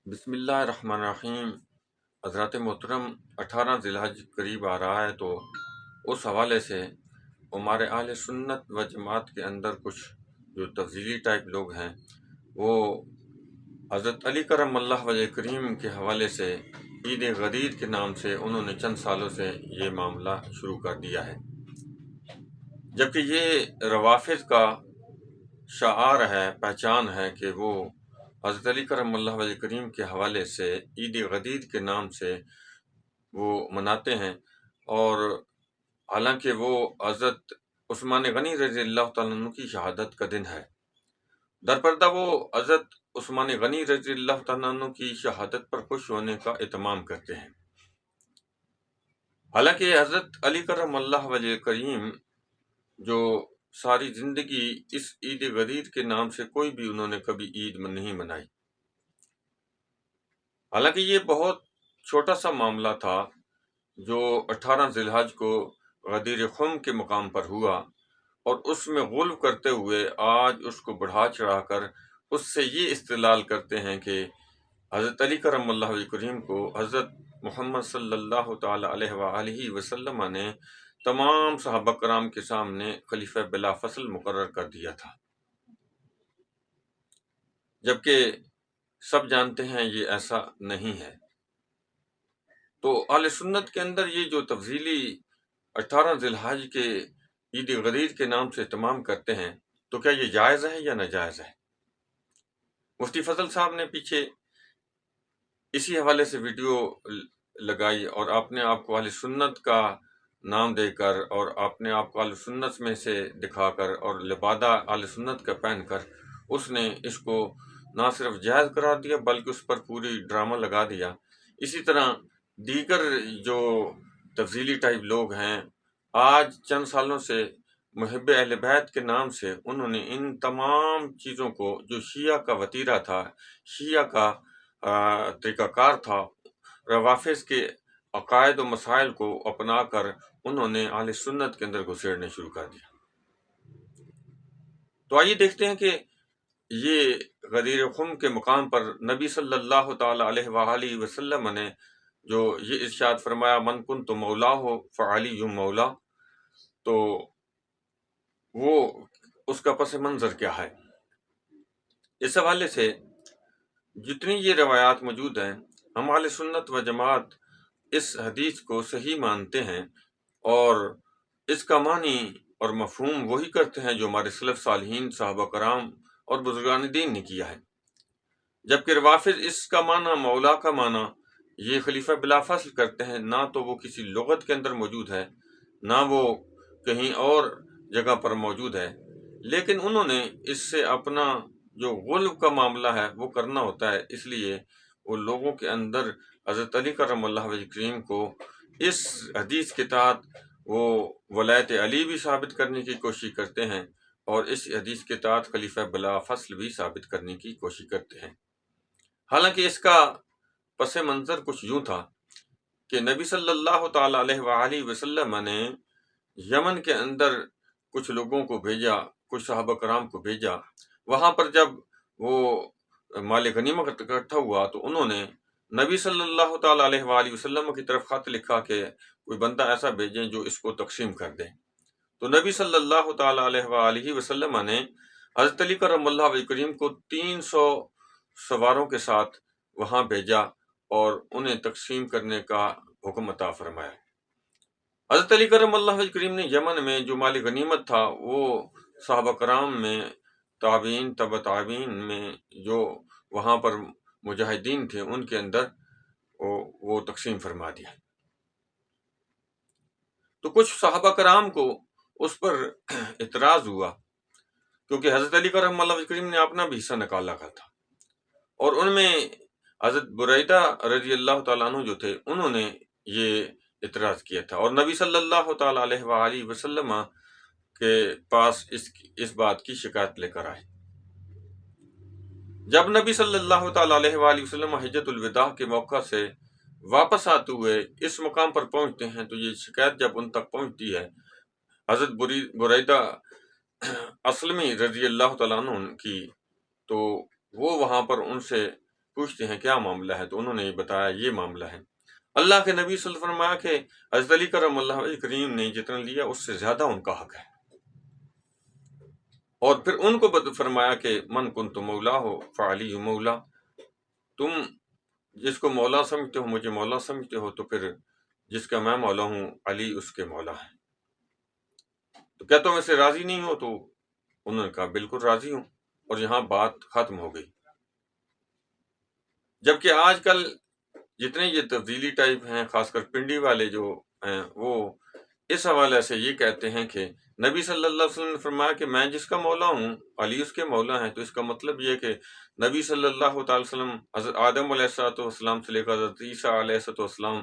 بسم اللہ الرحمن الرحیم۔ حضرات محترم، 18 ذی الحج قریب آ رہا ہے، تو اس حوالے سے ہمارے اہل سنت و جماعت کے اندر کچھ جو تفضیلی ٹائپ لوگ ہیں، وہ حضرت علی کرم اللہ وجہ کریم کے حوالے سے عید غدیر کے نام سے انہوں نے چند سالوں سے یہ معاملہ شروع کر دیا ہے، جبکہ یہ روافض کا شعار ہے، پہچان ہے کہ وہ حضرت علی کرم اللہ وجہ کریم کے حوالے سے عید غدیر کے نام سے وہ مناتے ہیں، اور حالانکہ وہ حضرت عثمان غنی رضی اللہ تعالیٰ عنہ کی شہادت کا دن ہے۔ درپردہ وہ حضرت عثمان غنی رضی اللہ تعالیٰ عنہ کی شہادت پر خوش ہونے کا اہتمام کرتے ہیں، حالانکہ حضرت علی کرم اللہ وجہ کریم جو ساری زندگی اس عید غدیر کے نام سے کوئی بھی انہوں نے کبھی عید نہیں منائی، حالانکہ یہ بہت چھوٹا سا معاملہ تھا جو 18 ذی الحج کو غدیر خم کے مقام پر ہوا، اور اس میں غلو کرتے ہوئے آج اس کو بڑھا چڑھا کر اس سے یہ استدلال کرتے ہیں کہ حضرت علی کرم اللہ وجہ کریم کو حضرت محمد صلی اللہ تعالی علیہ وآلہ وسلم نے تمام صحابہ کرام کے سامنے خلیفہ بلا فصل مقرر کر دیا تھا، جبکہ سب جانتے ہیں یہ ایسا نہیں ہے۔ تو اہل سنت کے اندر یہ جو تفضیلی 18 ذی الحج کے عید غدیر کے نام سے اہتمام کرتے ہیں، تو کیا یہ جائز ہے یا ناجائز ہے؟ مفتی فضل صاحب نے پیچھے اسی حوالے سے ویڈیو لگائی، اور آپ نے آپ کو اہل سنت کا نام دے کر اور آپ نے آپ کو اہل سنت میں سے دکھا کر اور لبادہ اہل سنت کا پہن کر اس نے اس کو نہ صرف جائز قرار دیا بلکہ اس پر پوری ڈرامہ لگا دیا۔ اسی طرح دیگر جو تفضیلی ٹائپ لوگ ہیں، آج چند سالوں سے محب اہل بیت کے نام سے انہوں نے ان تمام چیزوں کو جو شیعہ کا وتیرہ تھا، شیعہ کا طریقہ کار تھا، روافظ کے عقائد و مسائل کو اپنا کر انہوں نے اہل سنت کے اندر گھسیڑنے شروع کر دیا۔ تو آئیے دیکھتے ہیں کہ یہ غدیر خم کے مقام پر نبی صلی اللہ تعالی علیہ وآلہ وسلم نے جو یہ ارشاد فرمایا، من کنت مولا ہو فعلی مولا، تو وہ اس کا پس منظر کیا ہے؟ اس حوالے سے جتنی یہ روایات موجود ہیں، ہم اہل سنت و جماعت اس حدیث کو صحیح مانتے ہیں، اور اس کا معنی اور مفہوم وہی کرتے ہیں جو ہمارے سلف صالحین صحابہ کرام اور بزرگان دین نے کیا ہے، جبکہ روافض اس کا معنی، مولا کا معنی، یہ خلیفہ بلا فصل کرتے ہیں، نہ تو وہ کسی لغت کے اندر موجود ہے، نہ وہ کہیں اور جگہ پر موجود ہے، لیکن انہوں نے اس سے اپنا جو غلو کا معاملہ ہے وہ کرنا ہوتا ہے، اس لیے وہ لوگوں کے اندر حضرت علی کرم اللہ وجہ کریم کو اس حدیث کے تحت وہ ولایت علی بھی ثابت کرنے کی کوشش کرتے ہیں، اور اس حدیث کے تحت خلیفہ بلا فصل بھی ثابت کرنے کی کوشش کرتے ہیں۔ حالانکہ اس کا پس منظر کچھ یوں تھا کہ نبی صلی اللہ تعالی علیہ وآلہ وسلم نے یمن کے اندر کچھ لوگوں کو بھیجا، کچھ صحابہ کرام کو بھیجا، وہاں پر جب وہ مال غنیمت اکٹھا ہوا تو انہوں نے نبی صلی اللہ تعالی علیہ وآلہ وسلم کی طرف خط لکھا کہ کوئی بندہ ایسا بھیجیں جو اس کو تقسیم کر دے۔ تو نبی صلی اللہ تعالی علیہ وآلہ وسلم نے حضرت علی کرم اللہ وجہ کریم کو 300 سواروں کے ساتھ وہاں بھیجا اور انہیں تقسیم کرنے کا حکم عطا فرمایا۔ حضرت علی کرم اللہ وجہ کریم نے یمن میں جو مال غنیمت تھا وہ صحابہ کرام میں، تابعین، تبع تابعین میں جو وہاں پر مجاہدین تھے ان کے اندر وہ تقسیم فرما دیا۔ تو کچھ صحابہ کرام کو اس پر اعتراض ہوا، کیونکہ حضرت علی کرم اللہ وجہ کریم نے اپنا بھی حصہ نکالا کا تھا، اور ان میں حضرت بریدہ رضی اللہ تعالیٰ عنہ جو تھے انہوں نے یہ اعتراض کیا تھا، اور نبی صلی اللہ تعالی علیہ وآلہ وسلم کے پاس اس بات کی شکایت لے کر آئے۔ جب نبی صلی اللہ تعالی علیہ وآلہ وسلم حجۃ الوداع کے موقع سے واپس آتے ہوئے اس مقام پر پہنچتے ہیں تو یہ شکایت جب ان تک پہنچتی ہے حضرت بریدہ اسلمی رضی اللہ تعالیٰ عنہ کی، تو وہ وہاں پر ان سے پوچھتے ہیں کیا معاملہ ہے، تو انہوں نے بتایا یہ معاملہ ہے۔ اللہ کے نبی صلی اللہ علیہ وسلم فرمایا کہ حضرت علی کرم اللہ وجہ کریم نے جتنا لیا اس سے زیادہ ان کا حق ہے، اور پھر ان کو فرمایا کہ من کنت مولا ہو فعلی مولا، تم جس کو مولا سمجھتے ہو، مجھے مولا سمجھتے ہو، تو پھر جس کا میں مولا ہوں علی اس کے مولا ہے۔ تو کیا تم اسے راضی نہیں ہو؟ تو انہوں نے کہا بالکل راضی ہوں، اور یہاں بات ختم ہو گئی۔ جبکہ آج کل جتنے یہ تبدیلی ٹائپ ہیں، خاص کر پنڈی والے جو ہیں، وہ اس حوالے سے یہ کہتے ہیں کہ نبی صلی اللہ علیہ وسلم نے فرمایا کہ میں جس کا مولا ہوں علی اس کے مولا ہیں، تو اس کا مطلب یہ کہ نبی صلی اللہ تعالی وسلم حضرت آدم علیہ السلام سے لے کر حضرت عیسیٰ علیہ السلام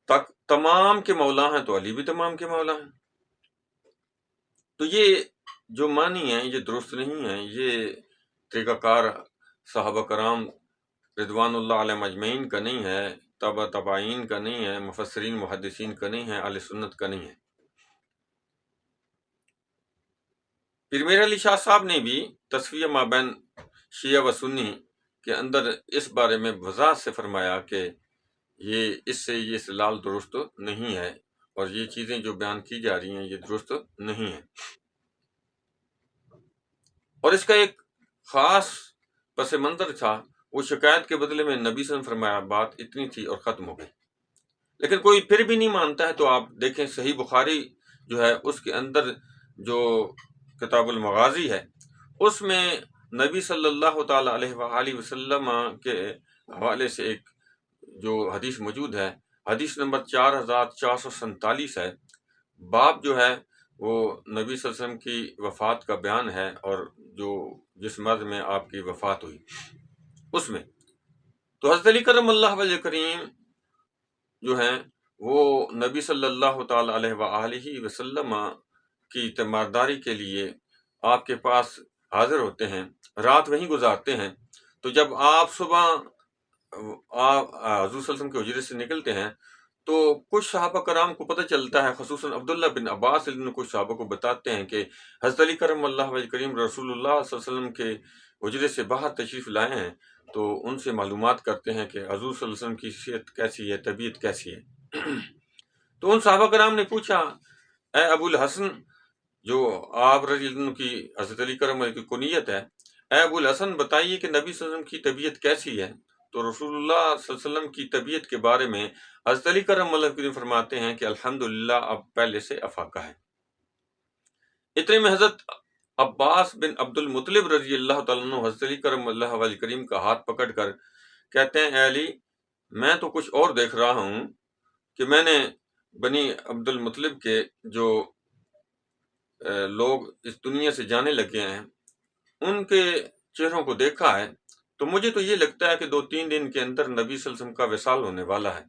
تک تمام کے مولا ہیں، تو علی بھی تمام کے مولا ہیں۔ تو یہ جو معنی ہیں یہ درست نہیں ہیں، یہ طریقہ کار صحابہ کرام رضوان اللہ علیہ مجمعین کا نہیں ہے، تابعین کا نہیں ہے، مفسرین محدثین کا نہیں ہے، اہل سنت کا نہیں ہے۔ پھر میر علی شاہ صاحب نے بھی تصفیہ مابین شیعہ و سنی کے اندر اس بارے میں وضاحت سے فرمایا کہ اس سے یہ استدلال درست نہیں ہے، اور یہ چیزیں جو بیان کی جا رہی ہیں یہ درست نہیں ہیں۔ اور اس کا ایک خاص پس منظر تھا، وہ شکایت کے بدلے میں نبی صلی اللہ علیہ وسلم فرمایا بات اتنی تھی اور ختم ہو گئی۔ لیکن کوئی پھر بھی نہیں مانتا ہے، تو آپ دیکھیں صحیح بخاری جو ہے اس کے اندر جو کتاب المغازی ہے، اس میں نبی صلی اللہ تعالی علیہ وآلہ وسلم کے حوالے سے ایک جو حدیث موجود ہے، حدیث نمبر 4447 ہے۔ باب جو ہے وہ نبی صلی اللہ علیہ وسلم کی وفات کا بیان ہے، اور جو جس مرض میں آپ کی وفات ہوئی اس میں تو حضرت علی کرم اللہ وجہ کریم جو ہیں وہ نبی صلی اللہ تعالی علیہ وآلہ وسلم کی تیمارداری کے لیے آپ کے پاس حاضر ہوتے ہیں، رات وہیں گزارتے ہیں۔ تو جب آپ صبح آپ حضور صلی اللہ علیہ وسلم کے حجرے سے نکلتے ہیں تو کچھ صحابہ کرام کو پتہ چلتا ہے، خصوصاً عبداللہ بن عباس کچھ صحابہ کو بتاتے ہیں کہ حضرت علی کرم اللہ وجہ کریم رسول اللہ صلی اللہ علیہ وسلم کے حجرے سے باہر تشریف لائے ہیں، تو ان سے معلومات کرتے ہیں کہ حضور صلی اللہ علیہ وسلم کی صحت کیسی ہے، طبیعت کیسی ہے۔ تو ان صحابہ کرام نے پوچھا، اے ابو الحسن، جو آپ رضی اللہ عنہ کی حضرت علی کرم اللہ کی کنیت ہے، اے ابو الحسن بتائیے کہ نبی صلی اللہ علیہ وسلم کی طبیعت کیسی ہے؟ تو رسول اللہ صلی اللہ علیہ وسلم کی طبیعت کے بارے میں حضرت علی کرم اللہ کریم فرماتے ہیں کہ الحمدللہ اب پہلے سے افاقہ ہے۔ اتنے میں حضرت عباس بن عبد المطلب رضی اللہ تعالیٰ عنہ حضرت علی کرم اللہ وجہ کریم کا ہاتھ پکڑ کر کہتے ہیں، اے علی، میں تو کچھ اور دیکھ رہا ہوں کہ میں نے بنی عبد المطلب کے جو لوگ اس دنیا سے جانے لگے ہیں ان کے چہروں کو دیکھا ہے، تو مجھے تو یہ لگتا ہے کہ 2-3 دن کے اندر نبی صلی اللہ علیہ وسلم کا وصال ہونے والا ہے۔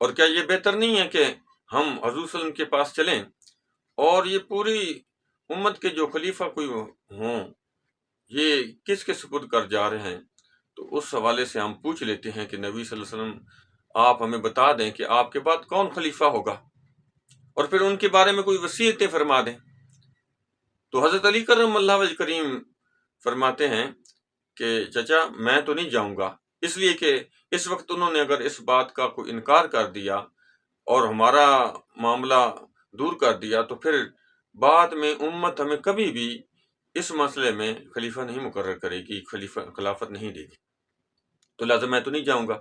اور کیا یہ بہتر نہیں ہے کہ ہم حضور صلی اللہ علیہ وسلم کے پاس چلیں، اور یہ پوری امت کے جو خلیفہ کوئی ہوں یہ کس کے سپرد کر جا رہے ہیں؟ تو اس حوالے سے ہم پوچھ لیتے ہیں کہ نبی صلی اللہ علیہ وسلم آپ ہمیں بتا دیں کہ آپ کے بعد کون خلیفہ ہوگا، اور پھر ان کے بارے میں کوئی وصیتیں فرما دیں۔ تو حضرت علی کرم اللہ وجہ کریم فرماتے ہیں کہ چچا میں تو نہیں جاؤں گا، اس لیے کہ اس وقت انہوں نے اگر اس بات کا کوئی انکار کر دیا اور ہمارا معاملہ دور کر دیا تو پھر بعد میں امت ہمیں کبھی بھی اس مسئلے میں خلیفہ نہیں مقرر کرے گی، خلافت نہیں دے گی، تو لہٰذا میں تو نہیں جاؤں گا۔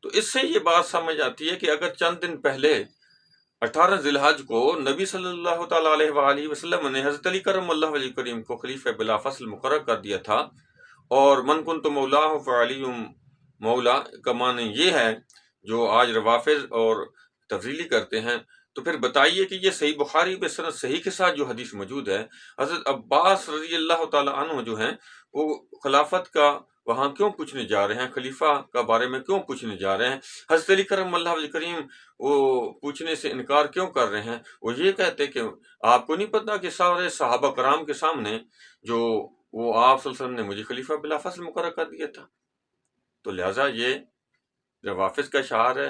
تو اس سے یہ بات سمجھ آتی ہے کہ اگر چند دن پہلے 18 ذی الحج کو نبی صلی اللہ تعالیٰ علیہ وآلہ وسلم نے حضرت علی کرم اللہ وجہ کریم کو خلیفہ بلا فصل مقرر کر دیا تھا، اور من کنت مولا فعلی مولا کا معنی یہ ہے جو آج روافض اور تفضیلی کرتے ہیں، تو پھر بتائیے کہ یہ صحیح بخاری میں سند صحیح کے ساتھ جو حدیث موجود ہے، حضرت عباس رضی اللہ تعالیٰ عنہ جو ہیں وہ خلافت کا وہاں کیوں پوچھنے جا رہے ہیں، خلیفہ کا بارے میں کیوں پوچھنے جا رہے ہیں؟ حضرت علی کرم اللہ وجہ کریم وہ پوچھنے سے انکار کیوں کر رہے ہیں؟ وہ یہ کہتے کہ آپ کو نہیں پتہ کہ سارے صحابہ کرام کے سامنے جو وہ آپ صلی اللہ علیہ وسلم نے مجھے خلیفہ بلا فصل مقرر کر دیا تھا۔ تو لہٰذا یہ روافض کا شعار ہے،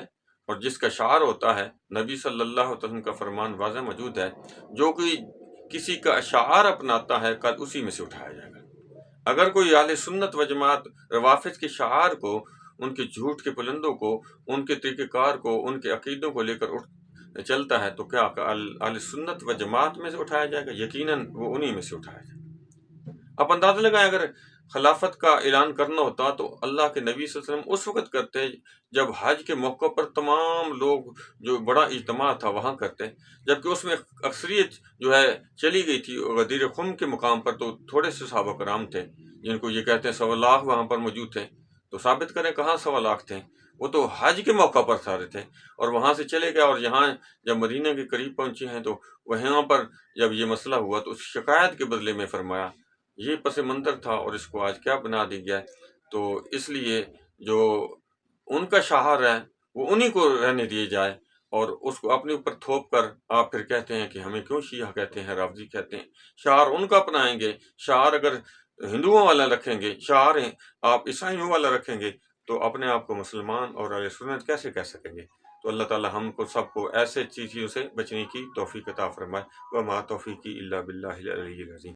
اور جس کا شعار ہوتا ہے نبی صلی اللہ علیہ وسلم کا فرمان واضح موجود ہے، جو کوئی کسی کا شعار اپناتا ہے کل اسی میں سے اٹھایا جائے گا۔ اگر کوئی اہل سنت و جماعت روافظ کے شعار کو، ان کے جھوٹ کے پلندوں کو، ان کے طریقہ کار کو، ان کے عقیدوں کو لے کر چلتا ہے تو کیا اہل سنت و جماعت میں سے اٹھایا جائے گا؟ یقیناً وہ انہی میں سے اٹھایا جائے گا۔ آپ اندازہ لگائیں، اگر خلافت کا اعلان کرنا ہوتا تو اللہ کے نبی صلی اللہ علیہ وسلم اس وقت کرتے جب حج کے موقع پر تمام لوگ جو بڑا اجتماع تھا وہاں کرتے، جبکہ اس میں اکثریت جو ہے چلی گئی تھی غدیر خم کے مقام پر، تو تھوڑے سے صحابہ کرام تھے جن کو یہ کہتے ہیں 100 لاکھ وہاں پر موجود تھے۔ تو ثابت کریں کہاں 100 لاکھ تھے، وہ تو حج کے موقع پر سارے تھے، اور وہاں سے چلے گئے، اور یہاں جب مدینہ کے قریب پہنچے ہیں تو وہاں پر جب یہ مسئلہ ہوا تو اس شکایت کے بدلے میں فرمایا یہ پس منظر تھا اور اس کو آج کیا بنا دی گیا ہے۔ تو اس لیے جو ان کا شعار ہے وہ انہی کو رہنے دیے جائے، اور اس کو اپنے اوپر تھوپ کر آپ پھر کہتے ہیں کہ ہمیں کیوں شیعہ کہتے ہیں، رافضی کہتے ہیں۔ شعار ان کا اپنائیں گے، شعار اگر ہندوؤں والا رکھیں گے، شعار آپ عیسائیوں والا رکھیں گے، تو اپنے آپ کو مسلمان اور اہل سنت کیسے کہہ سکیں گے؟ تو اللہ تعالی ہم کو سب کو ایسے چیزوں سے بچنے کی توفیق عطا فرمائے۔ وما توفیقی الا باللہ العلی العظیم۔